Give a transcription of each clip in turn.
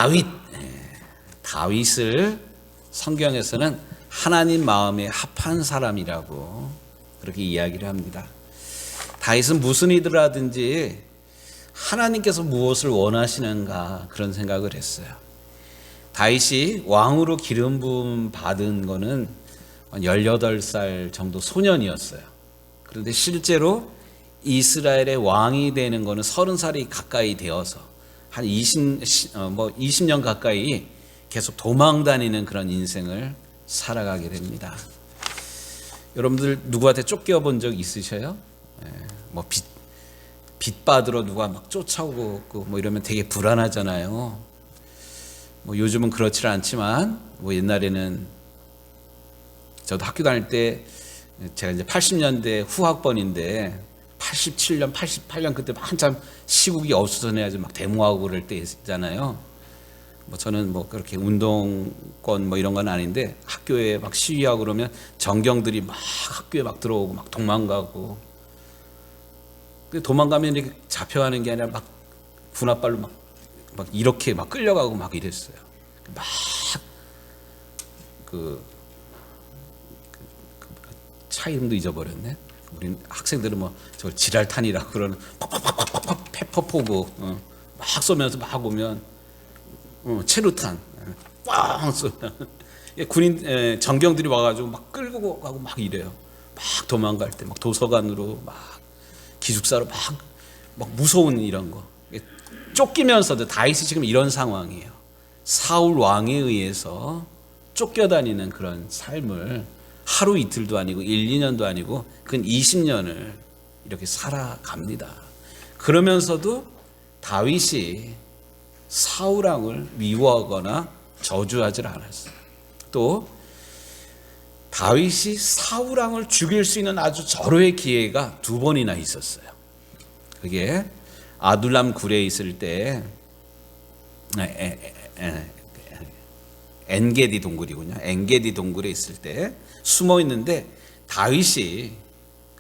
다윗, 다윗을 성경에서는 하나님 마음에 합한 사람이라고 그렇게 이야기를 합니다. 다윗은 무슨 일을 하든지 하나님께서 무엇을 원하시는가 그런 생각을 했어요. 다윗이 왕으로 기름 부음 받은 거는 18살 정도 소년이었어요. 그런데 실제로 이스라엘의 왕이 되는 거는 30살이 가까이 되어서 한 20년 가까이 계속 도망 다니는 그런 인생을 살아가게 됩니다. 여러분들 누구한테 쫓겨 본 적 있으셔요? 뭐 빚 받으러 누가 막 쫓아오고 뭐 이러면 되게 불안하잖아요. 뭐 요즘은 그렇지 않지만 뭐 옛날에는 저도 학교 다닐 때 제가 이제 80년대 후학번인데 87년, 88년 그때 한참 시국이 어수선해야지 막 데모하고 그럴 때 있잖아요. 뭐 저는 뭐 그렇게 운동권 뭐 이런 건 아닌데 학교에 막 시위하고 그러면 정경들이 막 학교에 막 들어오고 막 도망가고, 도망가면 이렇게 잡혀가는 게 아니라 막 군홧발로 막 이렇게 막 끌려가고 막 이랬어요. 막 차 이름도 잊어버렸네. 우리 학생들은 뭐 저걸 지랄탄이라고 그러는 페퍼포구 막 쏘면서 막 오면 체루탄 꽝 쏘면 군인 정경들이 와가지고 막 끌고 가고 막 이래요. 막 도망갈 때 막 도서관으로 막 기숙사로 막 무서운 이런 거 쫓기면서도 다윗이 지금 이런 상황이에요. 사울 왕에 의해서 쫓겨다니는 그런 삶을 하루 이틀도 아니고 1, 2년도 아니고 근 20년을 이렇게 살아갑니다. 그러면서도 다윗이 사울 왕을 미워하거나 저주하지 않았어요. 또 다윗이 사울 왕을 죽일 수 있는 아주 절호의 기회가 2번이나 있었어요. 그게 아둘람 굴에 있을 때 엔게디 동굴이군요. 엔게디 동굴에 있을 때 숨어 있는데 다윗이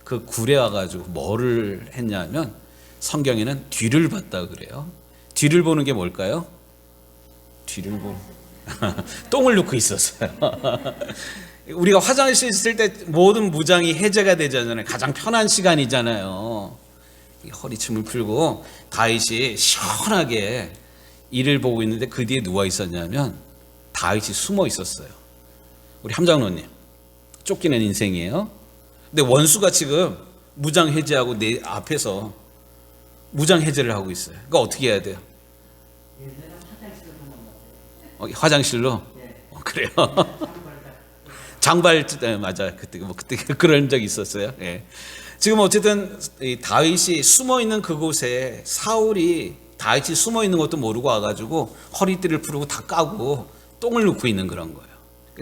그 굴에 와가지고 뭐를 했냐면 성경에는 뒤를 봤다 그래요. 뒤를 보는 게 뭘까요? 뒤를 보는 똥을 놓고 있었어요. 우리가 화장실 있을 때 모든 무장이 해제가 되잖아요. 가장 편한 시간이잖아요. 허리춤을 풀고 다윗이 시원하게 이를 보고 있는데 그 뒤에 누워 있었냐면 다윗이 숨어 있었어요. 우리 함장로님 쫓기는 인생이에요. 근데 원수가 지금 무장 해제하고 내 앞에서 무장 해제를 하고 있어요. 그러니까 어떻게 해야 돼요? 화장실로? 그래요. 장발 맞아. 그때 그런 적이 있었어요. 예. 지금 어쨌든 다윗이 숨어 있는 그곳에 사울이 다윗이 숨어 있는 것도 모르고 와가지고 허리띠를 풀고 다 까고 똥을 놓고 있는 그런 거예요.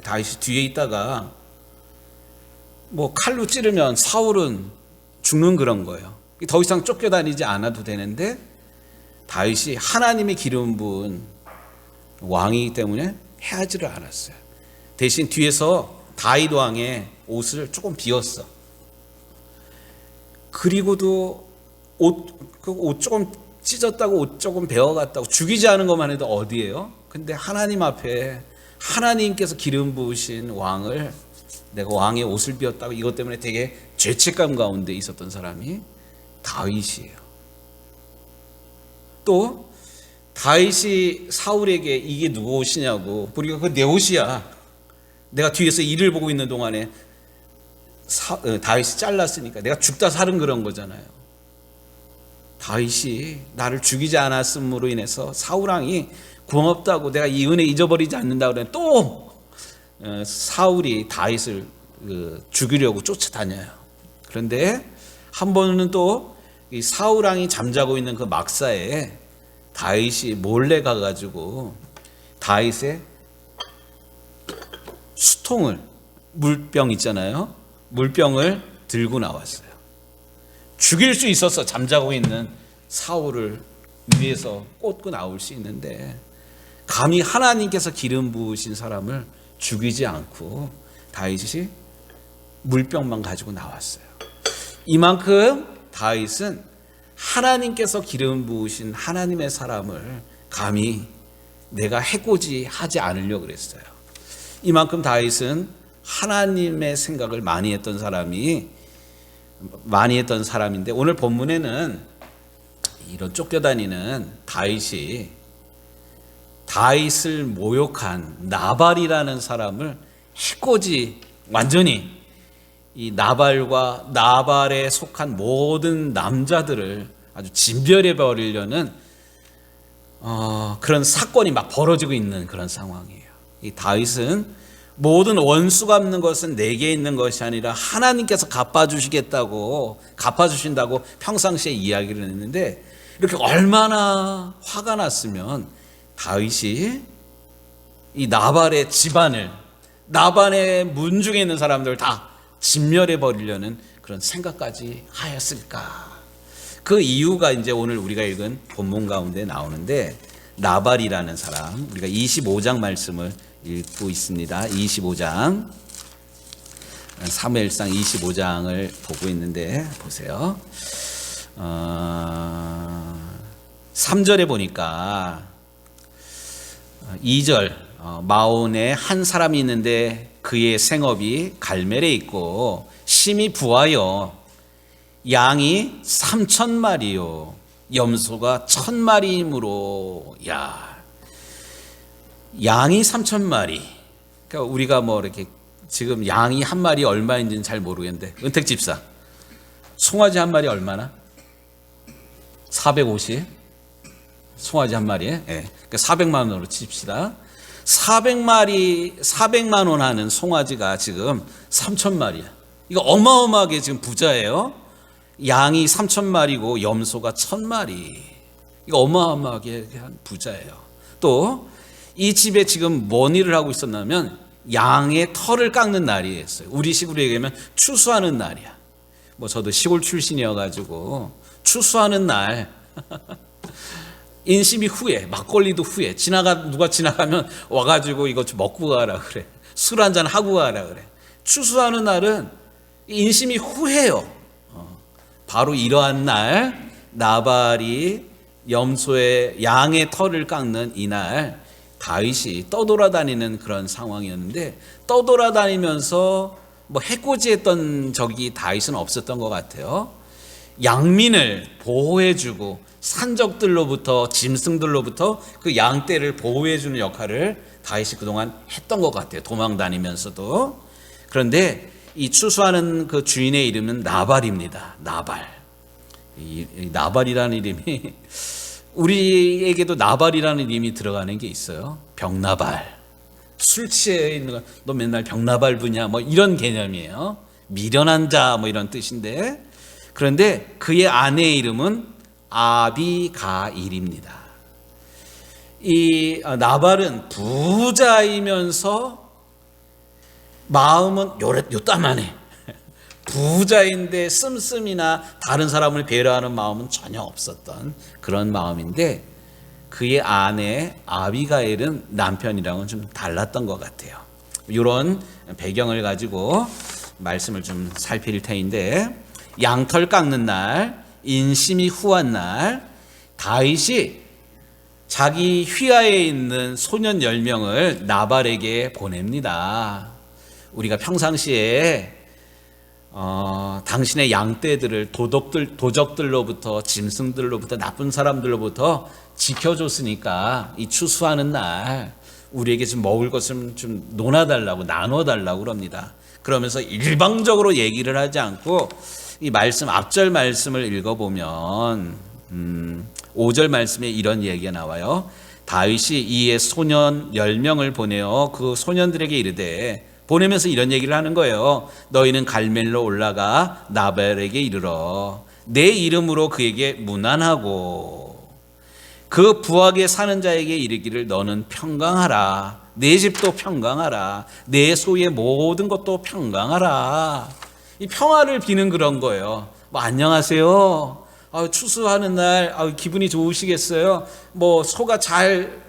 다윗이 뒤에 있다가 뭐 칼로 찌르면 사울은 죽는 그런 거예요. 더 이상 쫓겨다니지 않아도 되는데 다윗이 하나님의 기름 부은 왕이기 때문에 해하지를 않았어요. 대신 뒤에서 다윗 왕의 옷을 조금 비웠어. 그리고도 옷 조금 찢었다고 옷 조금 베어갔다고 죽이지 않은 것만 해도 어디예요? 근데 하나님 앞에 하나님께서 기름 부으신 왕을 내가 왕의 옷을 비웠다고 이것 때문에 되게 죄책감 가운데 있었던 사람이 다윗이에요. 또 다윗이 사울에게 이게 누구 옷이냐고, 우리가 그 내 옷이야. 내가 뒤에서 일을 보고 있는 동안에 다윗이 잘랐으니까 내가 죽다 살은 그런 거잖아요. 다윗이 나를 죽이지 않았음으로 인해서 사울 왕이 고맙다고 내가 이 은혜 잊어버리지 않는다 그러면 또 사울이 다윗을 죽이려고 쫓아다녀요. 그런데 한 번은 또 사울 왕이 잠자고 있는 그 막사에 다윗이 몰래 가가지고 다윗의 수통을, 물병 있잖아요. 물병을 들고 나왔어요. 죽일 수 있어서 잠자고 있는 사울을 위에서 꽂고 나올 수 있는데 감히 하나님께서 기름 부으신 사람을 죽이지 않고 다윗이 물병만 가지고 나왔어요. 이만큼 다윗은 하나님께서 기름 부으신 하나님의 사람을 감히 내가 해코지 하지 않으려고 그랬어요. 이만큼 다윗은 하나님의 생각을 많이 했던 사람인데, 오늘 본문에는 이런 쫓겨다니는 다윗을 모욕한 나발이라는 사람을 해코지, 완전히 이 나발에 속한 모든 남자들을 아주 진멸해 버리려는 그런 사건이 막 벌어지고 있는 그런 상황이에요. 이 다윗은 모든 원수 갚는 것은 내게 있는 것이 아니라 하나님께서 갚아주신다고 평상시에 이야기를 했는데, 이렇게 얼마나 화가 났으면 다윗이 이 나발의 집안을, 나발의 문중에 있는 사람들을 다 진멸해 버리려는 그런 생각까지 하였을까. 그 이유가 이제 오늘 우리가 읽은 본문 가운데 나오는데, 나발이라는 사람, 우리가 25장 말씀을 읽고 있습니다. 25장, 사무엘상 25장을 보고 있는데 보세요. 3절에 보니까 2절, 마온에 한 사람이 있는데 그의 생업이 갈멜에 있고 심히 부하여 양이 3,000마리요 염소가 1,000마리이므로. 양이 3,000마리. 그러니까 우리가 뭐 이렇게 지금 양이 한 마리 얼마인지는 잘 모르겠는데, 은택 집사, 송아지 한 마리 얼마나? 450. 송아지 한 마리에, 그러니까 400만 원으로 칩시다. 400만 원 하는 송아지가 지금 3,000마리야. 이거 어마어마하게 지금 부자예요. 양이 3,000마리고 염소가 1,000마리. 이거 어마어마하게 한 부자예요. 또 이 집에 지금 뭔 일을 하고 있었냐면 양의 털을 깎는 날이었어요. 우리 식으로 얘기하면 추수하는 날이야. 뭐 저도 시골 출신이어가지고 추수하는 날 인심이 후회, 막걸리도 후회. 누가 지나가면 와가지고 이거 좀 먹고 가라 그래. 술 한잔 하고 가라 그래. 추수하는 날은 인심이 후회요. 바로 이러한 날 나발이 양의 털을 깎는 이날 다윗이 떠돌아다니는 그런 상황이었는데, 떠돌아다니면서 뭐 해코지했던 적이 다윗은 없었던 것 같아요. 양민을 보호해주고 산적들로부터, 짐승들로부터 그 양떼를 보호해주는 역할을 다윗이 그동안 했던 것 같아요. 도망다니면서도. 그런데 이 추수하는 그 주인의 이름은 나발입니다. 나발. 이 나발이라는 이름이 우리에게도 나발이라는 이름이 들어가는 게 있어요. 병나발. 술 취해 있는 거, 너 맨날 병나발 부냐, 뭐 이런 개념이에요. 미련한 자, 뭐 이런 뜻인데, 그런데 그의 아내의 이름은 아비가일입니다. 이 나발은 부자이면서 마음은 요따만해. 부자인데 씀씀이나 다른 사람을 배려하는 마음은 전혀 없었던 그런 마음인데, 그의 아내 아비가일은 남편이랑은 좀 달랐던 것 같아요. 이런 배경을 가지고 말씀을 좀 살필 테인데, 양털 깎는 날, 인심이 후한 날, 다윗이 자기 휘하에 있는 소년 10명을 나발에게 보냅니다. 우리가 평상시에 당신의 양떼들을 도적들로부터, 짐승들로부터, 나쁜 사람들로부터 지켜줬으니까 이 추수하는 날 우리에게 좀 먹을 것을 좀 나눠달라고 그럽니다. 그러면서 일방적으로 얘기를 하지 않고 이 말씀, 앞절 말씀을 읽어보면 5절 말씀에 이런 얘기가 나와요. 다윗이 이에 소년 10명을 보내어 그 소년들에게 이르되, 보내면서 이런 얘기를 하는 거예요. 너희는 갈멜로 올라가 나발에게 이르러 내 이름으로 그에게 문안하고 그 부하게 사는 자에게 이르기를 너는 평강하라. 내 집도 평강하라. 내 소의 모든 것도 평강하라. 이 평화를 비는 그런 거예요. 뭐 안녕하세요. 추수하는 날 기분이 좋으시겠어요? 뭐 소가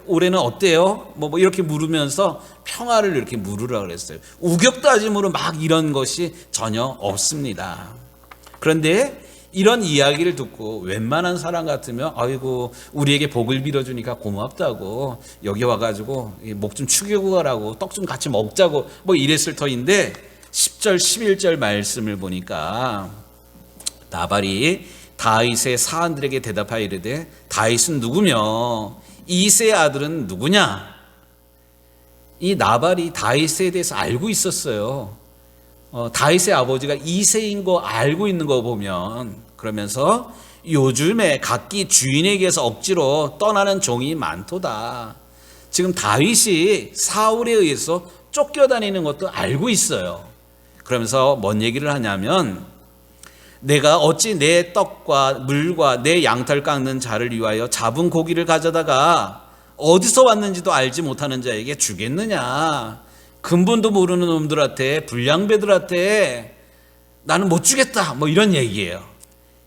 올해는 어때요? 뭐 이렇게 물으면서 평화를 이렇게 물으라 그랬어요. 우격다짐으로 막 이런 것이 전혀 없습니다. 그런데 이런 이야기를 듣고 웬만한 사람 같으면 아이고 우리에게 복을 빌어주니까 고맙다고 여기 와가지고 목 좀 축이고 가라고 떡 좀 같이 먹자고 뭐 이랬을 터인데 10절 11절 말씀을 보니까 나발이 다윗의 사안들에게 대답하여 이르되 다윗은 누구며 이새의 아들은 누구냐? 이 나발이 다윗에 대해서 알고 있었어요. 다윗의 아버지가 이새인 거 알고 있는 거 보면, 그러면서 요즘에 각기 주인에게서 억지로 떠나는 종이 많도다. 지금 다윗이 사울에 의해서 쫓겨다니는 것도 알고 있어요. 그러면서 뭔 얘기를 하냐면, 내가 어찌 내 떡과 물과 내 양털 깎는 자를 위하여 잡은 고기를 가져다가 어디서 왔는지도 알지 못하는 자에게 주겠느냐? 근본도 모르는 놈들한테, 불량배들한테 나는 못 주겠다, 뭐 이런 얘기예요.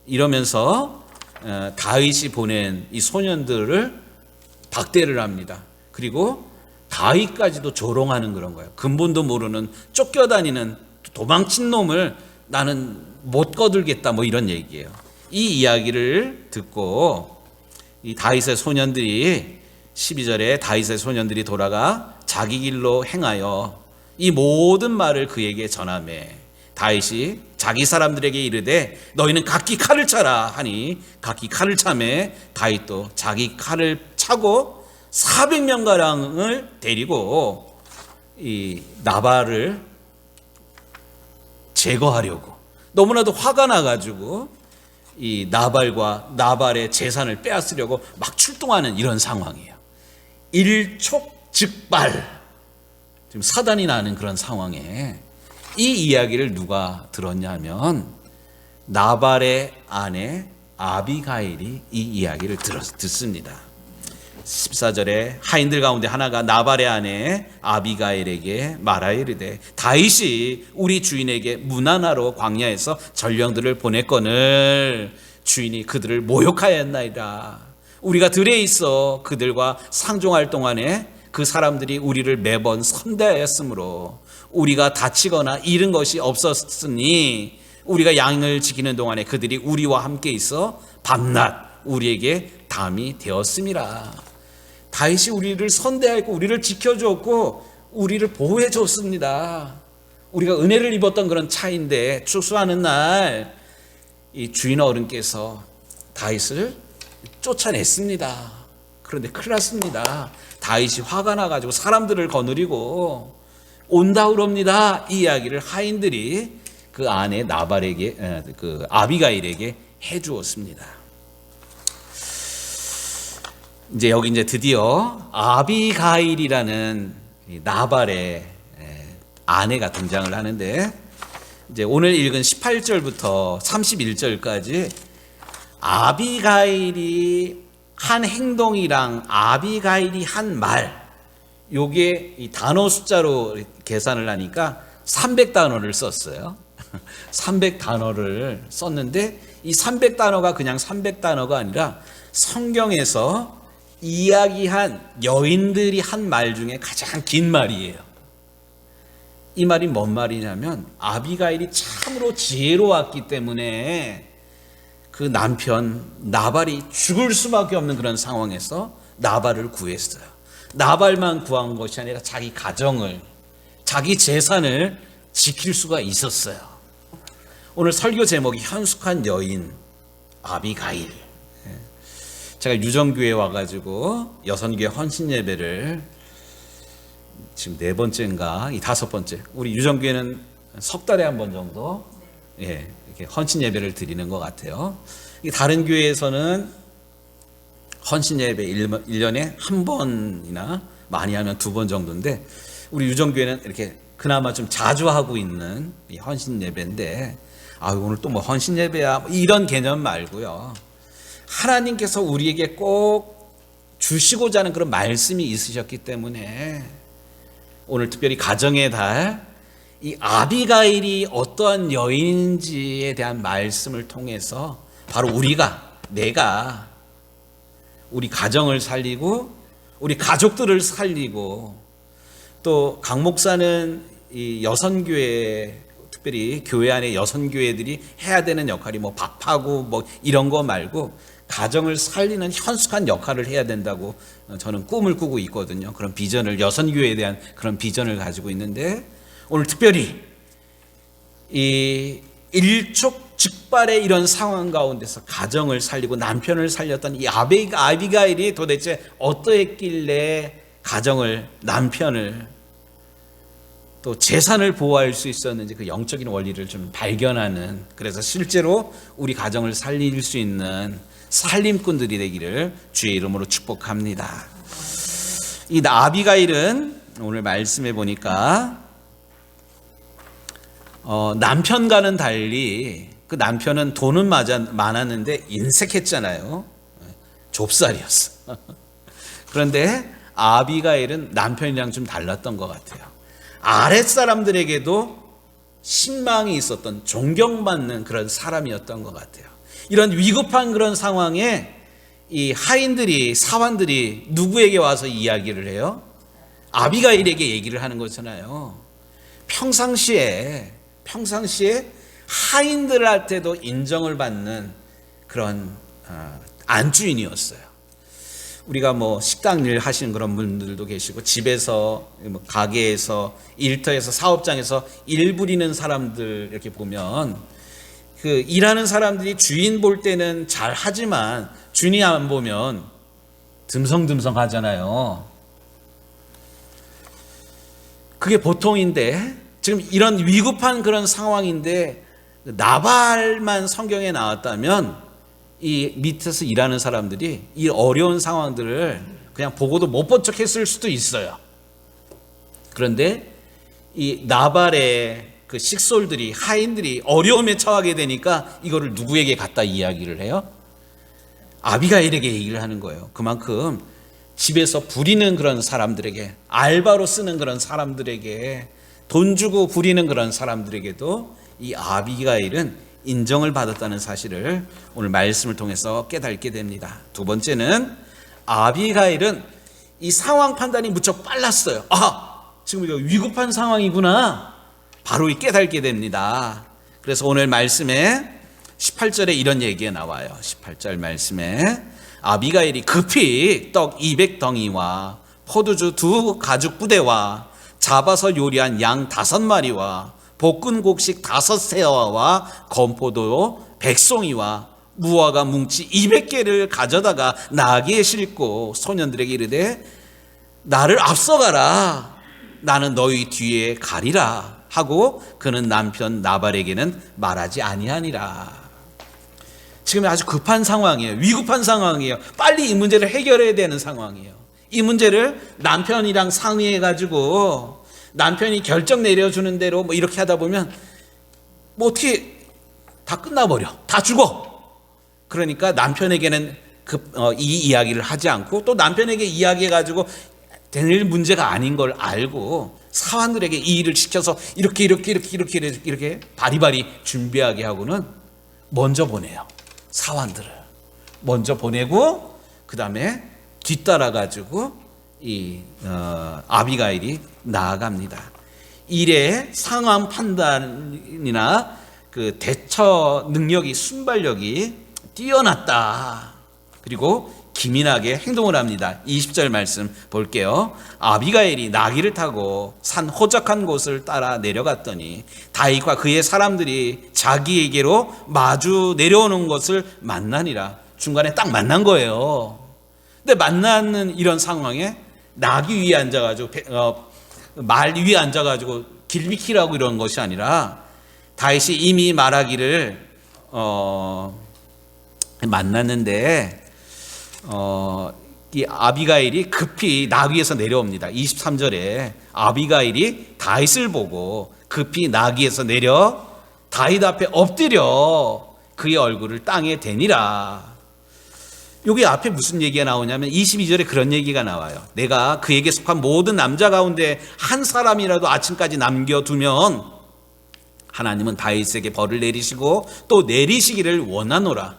이러면서 다윗이 보낸 이 소년들을 박대를 합니다. 그리고 다윗까지도 조롱하는 그런 거예요. 근본도 모르는 쫓겨다니는 도망친 놈을 나는 못 거들겠다, 뭐 이런 얘기예요. 이 이야기를 듣고 이 다윗의 소년들이 12절에 다윗의 소년들이 돌아가 자기 길로 행하여 이 모든 말을 그에게 전하매 다윗이 자기 사람들에게 이르되 너희는 각기 칼을 차라 하니 각기 칼을 차매 다윗도 자기 칼을 차고 400명가량을 데리고 이 나발을 제거하려고 너무나도 화가 나가지고 이 나발과 나발의 재산을 빼앗으려고 막 출동하는 이런 상황이에요. 일촉즉발, 지금 사단이 나는 그런 상황에 이 이야기를 누가 들었냐면 나발의 아내 아비가일이 이 이야기를 듣습니다. 14절에 하인들 가운데 하나가 나발의 아내 아비가일에게 말하여 이르되 다윗이 우리 주인에게 문하나로 광야에서 전령들을 보냈거늘 주인이 그들을 모욕하였나이다. 우리가 들에 있어 그들과 상종할 동안에 그 사람들이 우리를 매번 선대하였으므로 우리가 다치거나 잃은 것이 없었으니 우리가 양을 지키는 동안에 그들이 우리와 함께 있어 밤낮 우리에게 담이 되었음이라. 다윗이 우리를 선대하였고 우리를 지켜주었고 우리를 보호해 줬습니다. 우리가 은혜를 입었던 그런 차인데 추수하는 날 이 주인 어른께서 다윗을 쫓아냈습니다. 그런데 큰일 났습니다. 다윗이 화가 나가지고 사람들을 거느리고 온다 그럽니다. 이 이야기를 하인들이 그 아내 나발에게, 그 아비가일에게 해주었습니다. 이제 여기 이제 드디어 아비가일이라는 나발의 아내가 등장을 하는데, 이제 오늘 읽은 18절부터 31절까지 아비가일이 한 행동이랑 아비가일이 한 말, 요게 이 단어 숫자로 계산을 하니까 300단어를 썼어요. 300단어를 썼는데 이 300단어가 그냥 300단어가 아니라 성경에서 이야기한 여인들이 한 말 중에 가장 긴 말이에요. 이 말이 뭔 말이냐면 아비가일이 참으로 지혜로웠기 때문에 그 남편 나발이 죽을 수밖에 없는 그런 상황에서 나발을 구했어요. 나발만 구한 것이 아니라 자기 가정을, 자기 재산을 지킬 수가 있었어요. 오늘 설교 제목이 현숙한 여인 아비가일. 제가 유정교회에 와가지고 여선교회 헌신 예배를 지금 4번째인가 이 5번째, 우리 유정교회는 석 달에 한 번 정도 이렇게 헌신 예배를 드리는 것 같아요. 다른 교회에서는 헌신 예배 1년에 한 번이나 많이 하면 2번 정도인데 우리 유정교회는 이렇게 그나마 좀 자주 하고 있는 이 헌신 예배인데, 오늘 또 뭐 헌신 예배야 이런 개념 말고요. 하나님께서 우리에게 꼭 주시고자 하는 그런 말씀이 있으셨기 때문에 오늘 특별히 가정의 달, 이 아비가일이 어떠한 여인인지에 대한 말씀을 통해서 바로 내가 우리 가정을 살리고 우리 가족들을 살리고, 또 강 목사는 이 여선교회 특별히 교회 안에 여성 교회들이 해야 되는 역할이 뭐 밥하고 뭐 이런 거 말고 가정을 살리는 현숙한 역할을 해야 된다고 저는 꿈을 꾸고 있거든요. 그런 비전을, 여성 교회에 대한 그런 비전을 가지고 있는데, 오늘 특별히 이 일촉즉발의 이런 상황 가운데서 가정을 살리고 남편을 살렸던 이 아비가일이 도대체 어떠했길래 가정을, 남편을, 또 재산을 보호할 수 있었는지 그 영적인 원리를 좀 발견하는, 그래서 실제로 우리 가정을 살릴 수 있는 살림꾼들이 되기를 주의 이름으로 축복합니다. 이 아비가일은 오늘 말씀해 보니까 남편과는 달리 그 남편은 돈은 많았는데 인색했잖아요. 좁쌀이었어. 그런데 아비가일은 남편이랑 좀 달랐던 것 같아요. 아랫사람들에게도 신망이 있었던, 존경받는 그런 사람이었던 것 같아요. 이런 위급한 그런 상황에 이 하인들이, 사환들이 누구에게 와서 이야기를 해요? 아비가일에게 얘기를 하는 거잖아요. 평상시에 하인들한테도 인정을 받는 그런 안주인이었어요. 우리가 뭐 식당 일 하시는 그런 분들도 계시고, 집에서, 가게에서, 일터에서, 사업장에서 일 부리는 사람들 이렇게 보면, 그 일하는 사람들이 주인 볼 때는 잘 하지만 주인이 안 보면 듬성듬성 하잖아요. 그게 보통인데, 지금 이런 위급한 그런 상황인데 나발만 성경에 나왔다면 이 밑에서 일하는 사람들이 이 어려운 상황들을 그냥 보고도 못 본 척 했을 수도 있어요. 그런데 이 나발의 그 식솔들이, 하인들이 어려움에 처하게 되니까 이거를 누구에게 갖다 이야기를 해요? 아비가일에게 얘기를 하는 거예요. 그만큼 집에서 부리는 그런 사람들에게, 알바로 쓰는 그런 사람들에게, 돈 주고 부리는 그런 사람들에게도 이 아비가일은 인정을 받았다는 사실을 오늘 말씀을 통해서 깨닫게 됩니다. 두 번째는 아비가일은 이 상황 판단이 무척 빨랐어요. 지금 이거 위급한 상황이구나, 바로 깨닫게 됩니다. 그래서 오늘 말씀에 18절에 이런 얘기가 나와요. 18절 말씀에 아비가일이 급히 떡 200덩이와 포도주 2 가죽 부대와 잡아서 요리한 양 5마리와 볶은 곡식 5세와와 건포도 100송이와 무화과 뭉치 200개를 가져다가 나귀에 싣고 소년들에게 이르되 나를 앞서가라, 나는 너희 뒤에 가리라 하고 그는 남편 나발에게는 말하지 아니하니라. 지금 아주 급한 상황이에요. 위급한 상황이에요. 빨리 이 문제를 해결해야 되는 상황이에요. 이 문제를 남편이랑 상의해가지고 남편이 결정 내려주는 대로 뭐 이렇게 하다 보면 뭐 어떻게 다 끝나버려. 다 죽어. 그러니까 남편에게는 이 이야기를 하지 않고 또 남편에게 이야기해가지고 될 문제가 아닌 걸 알고 사환들에게 이 일을 시켜서 이렇게 바리바리 준비하게 하고는 먼저 보내요. 사환들을 먼저 보내고 그 다음에 뒤따라가지고 이 아비가일이 나아갑니다. 일의 상황 판단이나 그 대처 능력이, 순발력이 뛰어났다. 그리고 기민하게 행동을 합니다. 20절 말씀 볼게요. 아비가일이 나귀를 타고 산 호적한 곳을 따라 내려갔더니 다윗과 그의 사람들이 자기에게로 마주 내려오는 것을 만나니라. 중간에 딱 만난 거예요. 근데 만나는 이런 상황에 나귀 위에 앉아가지고 말 위에 앉아가지고 길비키라고 이런 것이 아니라 다윗이 이미 말하기를 만났는데 이 아비가일이 급히 나귀에서 내려옵니다. 23절에 아비가일이 다윗을 보고 급히 나귀에서 내려 다윗 앞에 엎드려 그의 얼굴을 땅에 대니라. 여기 앞에 무슨 얘기가 나오냐면 22절에 그런 얘기가 나와요. 내가 그에게 속한 모든 남자 가운데 한 사람이라도 아침까지 남겨두면 하나님은 다윗에게 벌을 내리시고 또 내리시기를 원하노라.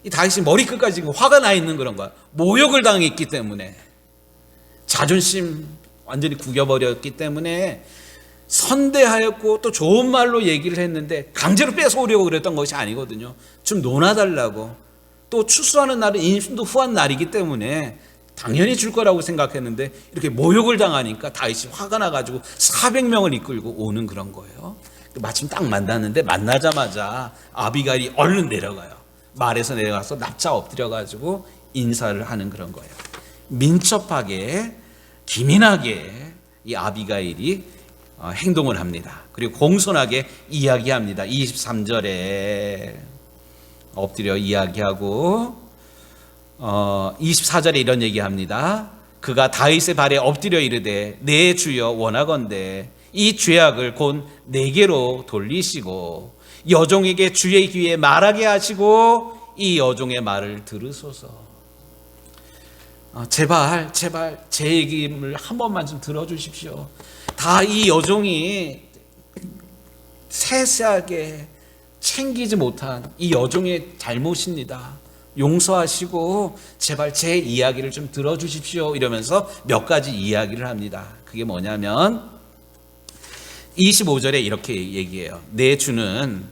이 다윗이 머리끝까지 화가 나 있는 그런 거야. 모욕을 당했기 때문에, 자존심 완전히 구겨버렸기 때문에 선대하였고 또 좋은 말로 얘기를 했는데 강제로 뺏어오려고 그랬던 것이 아니거든요. 좀 논하달라고. 또 추수하는 날은 인심도 후한 날이기 때문에 당연히 줄 거라고 생각했는데 이렇게 모욕을 당하니까 다윗이 화가 나가지고 400명을 이끌고 오는 그런 거예요. 마침 딱 만났는데 만나자마자 아비가일이 얼른 내려가요. 말에서 내려가서 납작 엎드려가지고 인사를 하는 그런 거예요. 민첩하게 기민하게 이 아비가일이 행동을 합니다. 그리고 공손하게 이야기합니다. 23절에 엎드려 이야기하고 24절에 이런 얘기합니다. 그가 다윗의 발에 엎드려 이르되 내 주여 원하건대 이 죄악을 곧 내게로 돌리시고 여종에게 주의 귀에 말하게 하시고 이 여종의 말을 들으소서. 제발 제 얘기를 한 번만 좀 들어주십시오. 다 이 여종이 세세하게 챙기지 못한 이 여종의 잘못입니다. 용서하시고 제발 제 이야기를 좀 들어주십시오. 이러면서 몇 가지 이야기를 합니다. 그게 뭐냐면 25절에 이렇게 얘기해요. 내 주는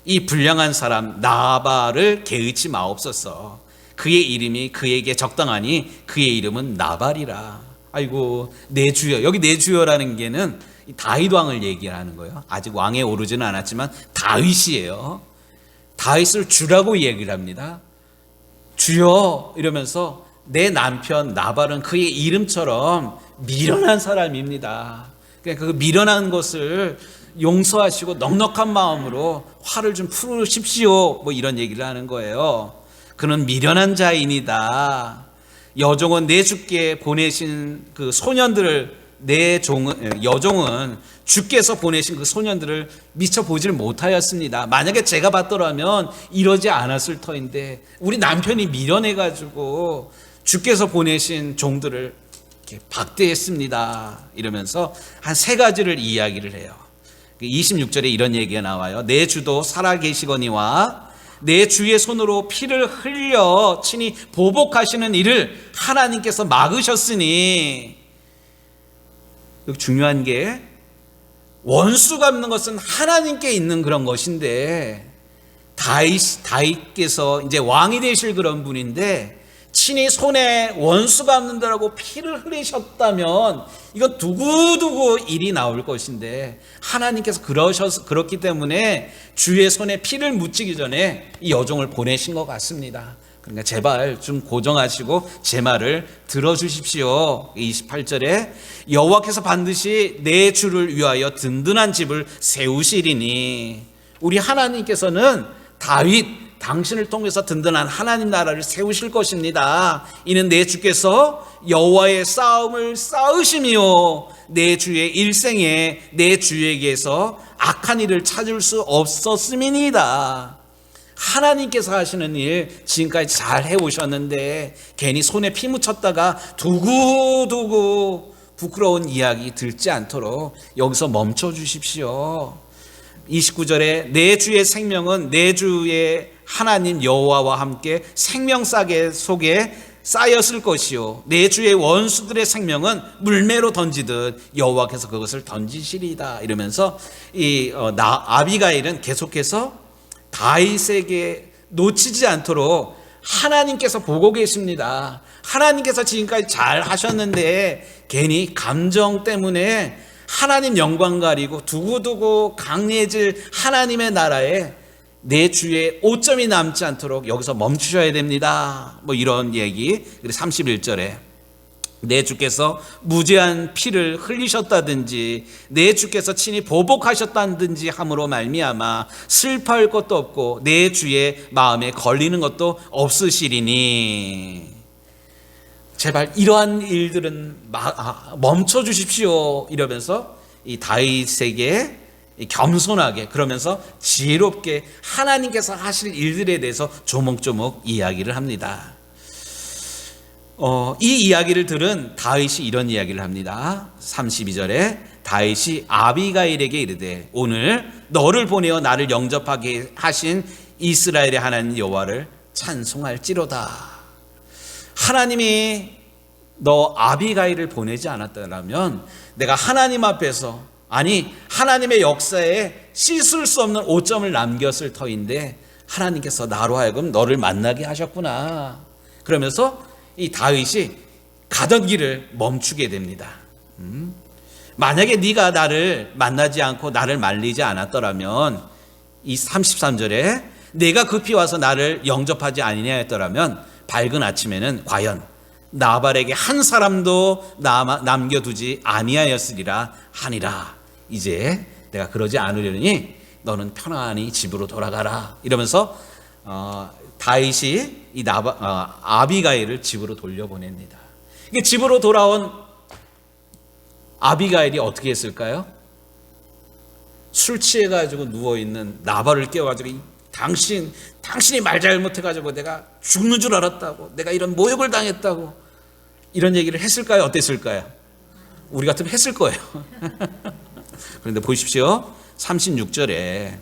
이 불량한 사람 나발을 개의치 마옵소서. 그의 이름이 그에게 적당하니 그의 이름은 나발이라. 아이고 내 주여. 여기 내 주여라는 게는 다윗 왕을 얘기하는 거예요. 아직 왕에 오르지는 않았지만 다윗이에요. 다윗을 주라고 얘기를 합니다. 주여 이러면서 내 남편 나발은 그의 이름처럼 미련한 사람입니다. 그러니까 그 미련한 것을 용서하시고 넉넉한 마음으로 화를 좀 풀으십시오. 뭐 이런 얘기를 하는 거예요. 그는 미련한 자인이다. 여종은 내 주께 보내신 그 소년들을 여종은 주께서 보내신 그 소년들을 미처 보질 못하였습니다. 만약에 제가 봤더라면 이러지 않았을 터인데 우리 남편이 미련해가지고 주께서 보내신 종들을 이렇게 박대했습니다. 이러면서 한 3가지를 이야기를 해요. 26절에 이런 얘기가 나와요. 내 주도 살아계시거니와 내 주의 손으로 피를 흘려 친히 보복하시는 일을 하나님께서 막으셨으니, 여기 중요한 게 원수 갚는 것은 하나님께 있는 그런 것인데 다윗께서 이제 왕이 되실 그런 분인데 친히 손에 원수 갚는다라고 피를 흘리셨다면 이건 두고두고 일이 나올 것인데 하나님께서 그렇기 때문에 주의 손에 피를 묻히기 전에 이 여종을 보내신 것 같습니다. 그러니까 제발 좀 고정하시고 제 말을 들어주십시오. 28절에 여호와께서 반드시 내 주를 위하여 든든한 집을 세우시리니, 우리 하나님께서는 다윗 당신을 통해서 든든한 하나님 나라를 세우실 것입니다. 이는 내 주께서 여호와의 싸움을 쌓으시며 내 주의 일생에 내 주에게서 악한 일을 찾을 수 없었음이니이다. 하나님께서 하시는 일 지금까지 잘 해오셨는데 괜히 손에 피 묻혔다가 두고두고 부끄러운 이야기 듣지 않도록 여기서 멈춰 주십시오. 29절에 내 주의 생명은 내 주의 하나님 여호와와 함께 생명싸개 속에 쌓였을 것이요 내 주의 원수들의 생명은 물매로 던지듯 여호와께서 그것을 던지시리이다. 이러면서 아비가일은 계속해서 다윗에게 놓치지 않도록 하나님께서 보고 계십니다. 하나님께서 지금까지 잘 하셨는데 괜히 감정 때문에 하나님 영광 가리고 두고두고 강해질 하나님의 나라에 내 주의 오점이 남지 않도록 여기서 멈추셔야 됩니다. 뭐 이런 얘기. 그리고 31절에 내 주께서 무죄한 피를 흘리셨다든지 내 주께서 친히 보복하셨다든지 함으로 말미암아 슬퍼할 것도 없고 내 주의 마음에 걸리는 것도 없으시리니, 제발 이러한 일들은 멈춰 주십시오. 이러면서 이 다윗에게 겸손하게 그러면서 지혜롭게 하나님께서 하실 일들에 대해서 조목조목 이야기를 합니다. 이 이야기를 들은 다윗이 이런 이야기를 합니다. 32절에 다윗이 아비가일에게 이르되 오늘 너를 보내어 나를 영접하게 하신 이스라엘의 하나님 여호와를 찬송할지로다. 하나님이 너 아비가일을 보내지 않았다면 내가 하나님 앞에서 아니 하나님의 역사에 씻을 수 없는 오점을 남겼을 터인데 하나님께서 나로 하여금 너를 만나게 하셨구나. 그러면서 이 다윗이 가던 길을 멈추게 됩니다. 만약에 네가 나를 만나지 않고 나를 말리지 않았더라면, 이 33절에 내가 급히 와서 나를 영접하지 아니하였더라면 밝은 아침에는 과연 나발에게 한 사람도 남겨두지 아니하였으리라 하니라. 이제 내가 그러지 않으려니 너는 편안히 집으로 돌아가라. 이러면서 다윗이 이 아비가일을 집으로 돌려보냅니다. 이게 집으로 돌아온 아비가일이 어떻게 했을까요? 술 취해가지고 누워있는 나발을 깨워가지고 당신이 말 잘못해가지고 내가 죽는 줄 알았다고, 내가 이런 모욕을 당했다고, 이런 얘기를 했을까요? 어땠을까요? 우리 같으면 했을 거예요. 그런데 보십시오. 36절에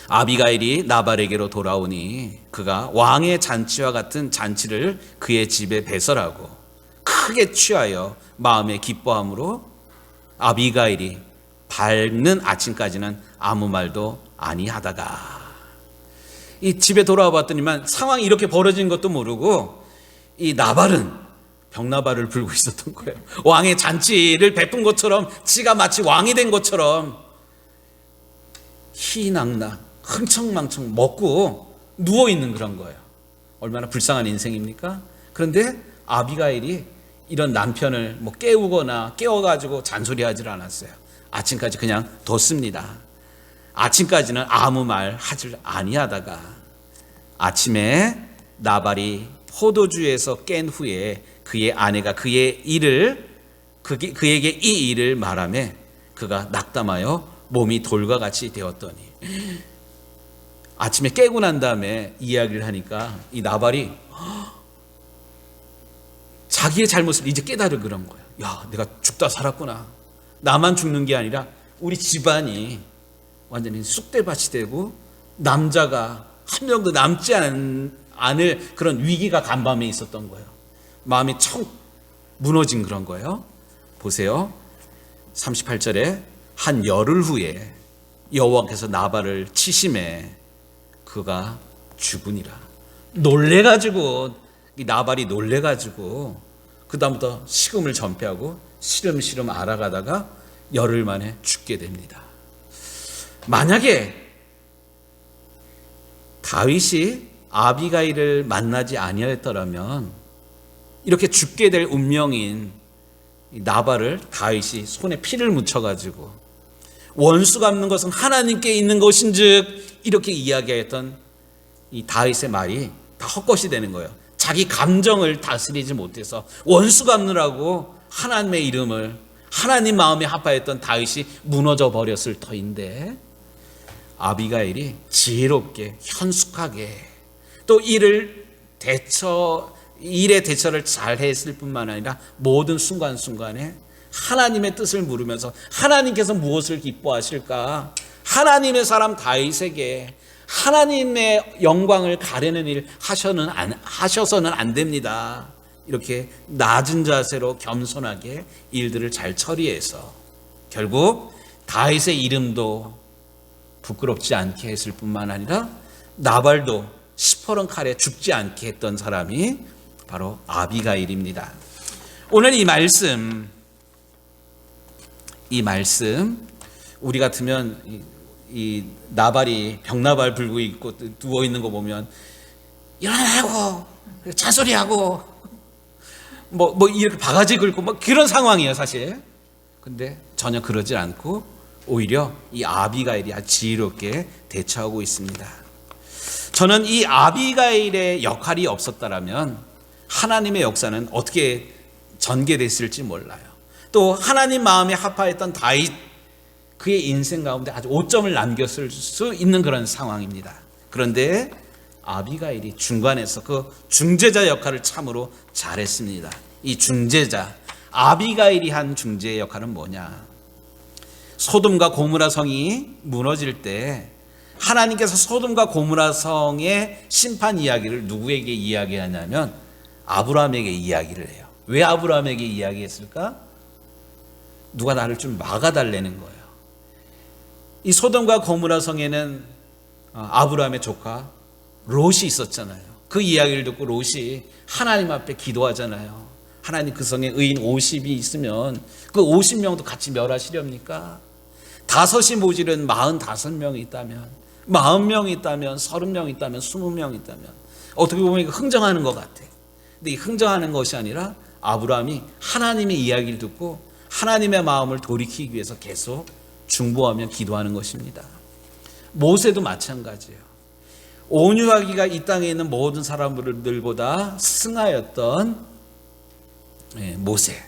아비가일이 나발에게로 돌아오니 그가 왕의 잔치와 같은 잔치를 그의 집에 배설하고 크게 취하여 마음에 기뻐함으로 아비가일이 밝는 아침까지는 아무 말도 아니하다가, 이 집에 돌아와 봤더니만 상황이 이렇게 벌어진 것도 모르고 이 나발은 병나발을 불고 있었던 거예요. 왕의 잔치를 베푼 것처럼, 지가 마치 왕이 된 것처럼 희낙낙 흥청망청 먹고 누워있는 그런 거예요. 얼마나 불쌍한 인생입니까? 그런데 아비가일이 이런 남편을 깨우거나 깨워가지고 잔소리하지 않았어요. 아침까지 그냥 뒀습니다. 아침까지는 아무 말 하질 아니하다가 아침에 나발이 포도주에서 깬 후에 그의 아내가 그에게 이 일을 말하매 그가 낙담하여 몸이 돌과 같이 되었더니, 아침에 깨고 난 다음에 이야기를 하니까 이 나발이 자기의 잘못을 이제 깨달은 그런 거예요. 야, 내가 죽다 살았구나. 나만 죽는 게 아니라 우리 집안이 완전히 쑥대밭이 되고 남자가 한 명도 남지 않을 그런 위기가 간밤에 있었던 거예요. 마음이 청 무너진 그런 거예요. 보세요. 38절에 한 열흘 후에 여호와께서 나발을 치심에 그가 죽으니라. 놀래가지고, 이 나발이 놀래가지고 그 다음부터 식음을 전폐하고 시름시름 알아가다가 열흘 만에 죽게 됩니다. 만약에 다윗이 아비가일을 만나지 아니하였더라면 이렇게 죽게 될 운명인 나발을 다윗이 손에 피를 묻혀가지고 원수 갚는 것은 하나님께 있는 것인즉 이렇게 이야기했던 이 다윗의 말이 다 헛것이 되는 거예요. 자기 감정을 다스리지 못해서 원수 갚느라고 하나님의 이름을, 하나님 마음에 합하였던 다윗이 무너져 버렸을 터인데, 아비가일이 지혜롭게 현숙하게 또 일의 대처를 잘 했을 뿐만 아니라 모든 순간순간에 하나님의 뜻을 물으면서 하나님께서 무엇을 기뻐하실까, 하나님의 사람 다윗에게 하나님의 영광을 가리는 일 하셔서는 안 됩니다. 이렇게 낮은 자세로 겸손하게 일들을 잘 처리해서 결국 다윗의 이름도 부끄럽지 않게 했을 뿐만 아니라 나발도 시퍼런 칼에 죽지 않게 했던 사람이 바로 아비가일입니다. 오늘 이 말씀 우리 같으면 이 나발이 병나발 불고 있고 누워 있는 거 보면 일어나라고 잔소리하고 이렇게 바가지 긁고 그런 상황이에요, 사실. 근데 전혀 그러지 않고 오히려 이 아비가일이 아주 지혜롭게 대처하고 있습니다. 저는 이 아비가일의 역할이 없었다라면 하나님의 역사는 어떻게 전개됐을지 몰라요. 또 하나님 마음에 합하였던 다윗, 그의 인생 가운데 아주 오점을 남겼을 수 있는 그런 상황입니다. 그런데 아비가일이 중간에서 그 중재자 역할을 참으로 잘했습니다. 이 중재자, 아비가일이 한 중재의 역할은 뭐냐? 소돔과 고모라 성이 무너질 때 하나님께서 소돔과 고모라 성의 심판 이야기를 누구에게 이야기하냐면 아브라함에게 이야기를 해요. 왜 아브라함에게 이야기했을까? 누가 나를 좀 막아달라는 거예요. 이 소돔과 고모라 성에는 아브라함의 조카 롯이 있었잖아요. 그 이야기를 듣고 롯이 하나님 앞에 기도하잖아요. 하나님, 그 성에 의인 50이 있으면 그 50명도 같이 멸하시렵니까? 5이 모질은 45명이 있다면, 40명이 있다면, 30명이 있다면, 20명이 있다면, 어떻게 보면 이거 흥정하는 것 같아. 근데 이 흥정하는 것이 아니라 아브라함이 하나님의 이야기를 듣고 하나님의 마음을 돌이키기 위해서 계속 중보하며 기도하는 것입니다. 모세도 마찬가지예요. 온유하기가 이 땅에 있는 모든 사람들보다 승하였던 모세.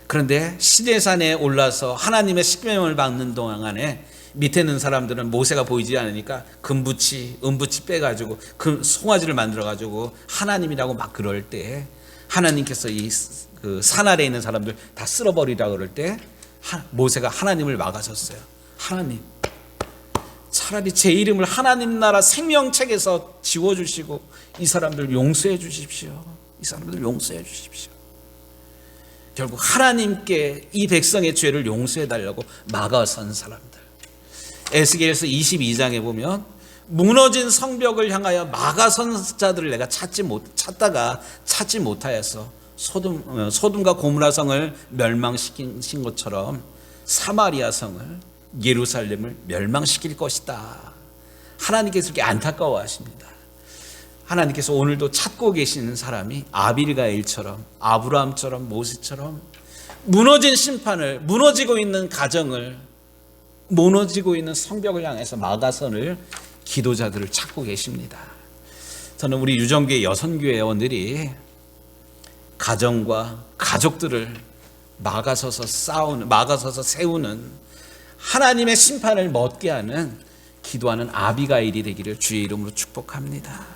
그런데 시내산에 올라서 하나님의 십계명을 받는 동안에 밑에 있는 사람들은 모세가 보이지 않으니까 금부치, 은부치 빼가지고 그 송아지를 만들어가지고 하나님이라고 막 그럴 때 하나님께서 그 산 아래에 있는 사람들 다 쓸어버리라 그럴 때 모세가 하나님을 막아섰어요. 하나님, 차라리 제 이름을 하나님 나라 생명책에서 지워주시고 이 사람들 용서해 주십시오. 이 사람들 용서해 주십시오. 결국 하나님께 이 백성의 죄를 용서해 달라고 막아선 사람들. 에스겔서 22장에 보면 무너진 성벽을 향하여 막아선 자들을 내가 찾다가 찾지 못하여서 소돔과 고모라 성을 멸망시킨 것처럼 사마리아 성을, 예루살렘을 멸망시킬 것이다. 하나님께서 이렇게 안타까워하십니다. 하나님께서 오늘도 찾고 계시는 사람이 아빌가일처럼, 아브라함처럼, 모세처럼 무너진 심판을, 무너지고 있는 가정을, 무너지고 있는 성벽을 향해서 막아선을 기도자들을 찾고 계십니다. 저는 우리 유정교회 여선교회원들이 가정과 가족들을 막아서서 세우는 하나님의 심판을 멋게 하는 기도하는 아비가일이 되기를 주의 이름으로 축복합니다.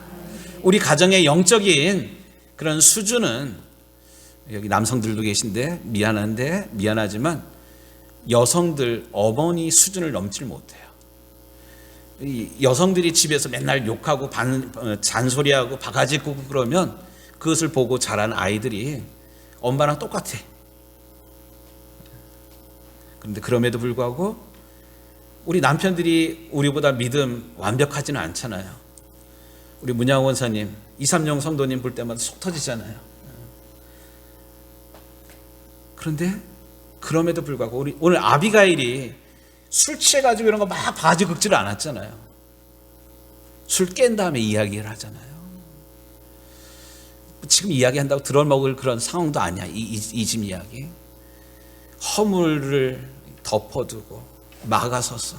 우리 가정의 영적인 그런 수준은, 여기 남성들도 계신데 미안하지만 여성들, 어머니 수준을 넘질 못해요. 이 여성들이 집에서 맨날 욕하고 잔소리하고 바가지 굽고 그러면 그것을 보고 자란 아이들이 엄마랑 똑같아. 그런데 그럼에도 불구하고 우리 남편들이 우리보다 믿음 완벽하지는 않잖아요. 우리 문양 원사님, 230 성도님 볼 때마다 속 터지잖아요. 그런데 그럼에도 불구하고 우리 오늘 아비가일이 술 취해가지고 이런 거 막 바지 긁지를 않았잖아요. 술 깬 다음에 이야기를 하잖아요. 지금 이야기한다고 들어먹을 그런 상황도 아니야. 이 집 이야기. 허물을 덮어두고 막아서서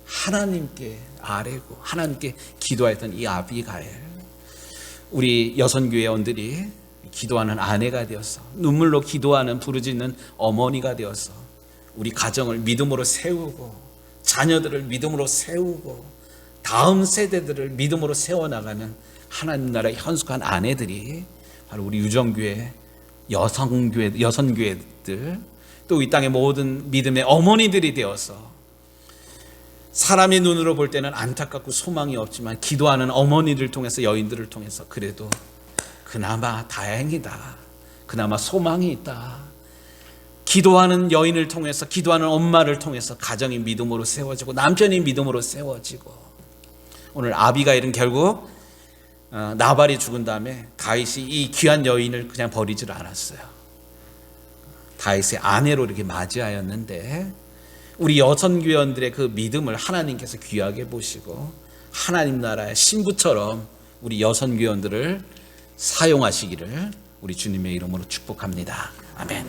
하나님께 아뢰고 하나님께 기도했던 이 아비가일, 우리 여선교회원들이 기도하는 아내가 되어서, 눈물로 기도하는 부르짖는 어머니가 되어서 우리 가정을 믿음으로 세우고 자녀들을 믿음으로 세우고 다음 세대들을 믿음으로 세워나가는 하나님 나라의 현숙한 아내들이 바로 우리 유정교회, 여선교회들, 또 이 땅의 모든 믿음의 어머니들이 되어서 사람의 눈으로 볼 때는 안타깝고 소망이 없지만 기도하는 어머니들 통해서, 여인들을 통해서 그래도 그나마 다행이다, 그나마 소망이 있다, 기도하는 여인을 통해서, 기도하는 엄마를 통해서 가정이 믿음으로 세워지고 남편이 믿음으로 세워지고, 오늘 아비가일은 결국 나발이 죽은 다음에 다윗이 이 귀한 여인을 그냥 버리질 않았어요. 다윗의 아내로 이렇게 맞이하였는데, 우리 여선교회원들의 그 믿음을 하나님께서 귀하게 보시고 하나님 나라의 신부처럼 우리 여선교회원들을 사용하시기를 우리 주님의 이름으로 축복합니다. 아멘.